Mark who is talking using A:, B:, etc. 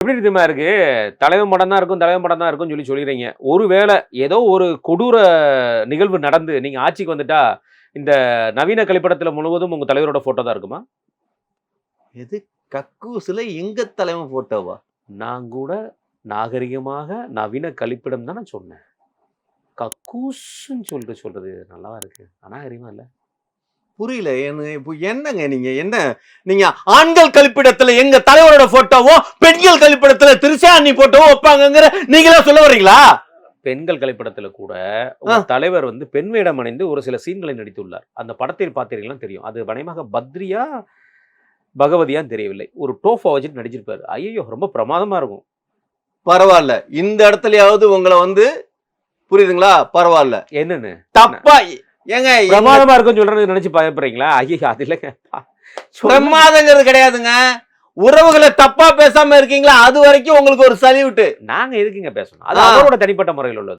A: எப்படி தெரியுமா இருக்கு? தலைவன் படம் தான் இருக்கும், தலைவன் படம் தான் இருக்கும்னு சொல்லிடுறீங்க. ஒருவேளை ஏதோ ஒரு கொடூர நிகழ்வு நடந்து நீங்க ஆட்சிக்கு வந்துட்டா, இந்த நவீன கழிப்படத்துல முழுவதும் உங்க தலைவரோட போட்டோ தான் இருக்குமா?
B: எது கக்கூசுல எங்க தலைவன் போட்டோவா?
A: நான் கூட நாகரிகமாக நவீன கழிப்பிடம் தான் நான் சொன்னேன். கக்கூஸ்ன்னு சொல்றது நல்லாவா இருக்கு? அநாகரிகமா இல்ல?
B: புரியல. இப்போ என்னங்க நீங்க ஆண்கள் கழிப்பிடத்துல எங்க தலைவரோட போட்டோவோ, பெண்கள் கழிப்பிடத்துல திருசாணி போட்டோவோ வைப்பாங்கங்கிற நீங்களா சொல்ல வர்றீங்களா?
A: பெண்கள் கழிப்படத்துல கூட ஒரு தலைவர் வந்து பெண் வேடம் அணிந்து ஒரு சில சீன்களை நடித்துள்ளார். அந்த படத்தில் பார்த்தீங்கன்னா தெரியும். அது வணிகமாக பத்ரியா பகவதியான்னு தெரியவில்லை. ஒரு டோஃபா வச்சுட்டு நடிச்சிருப்பாரு. ஐயோ ரொம்ப பிரமாதமா இருக்கும்.
B: பரவாயில்ல. இந்த இடத்துலயாவது உங்களை வந்து புரியுதுங்களா? பரவாயில்ல.
A: என்னன்னு
B: தப்பா ஏங்க
A: பிரமாதமா இருக்குன்னு சொல்றது நினைச்சு பயப்படுறீங்களா? ஐயோ அது இல்லைங்க.
B: பிரமாதங்கிறது கிடையாதுங்க. உறவுகளை தப்பா பேசாம இருக்கீங்களா? அது வரைக்கும் உங்களுக்கு ஒரு சல்யூட்.
A: நாங்க எதுக்குங்க பேசணும்? அது அவரோட தனிப்பட்ட முறையில் உள்ளது.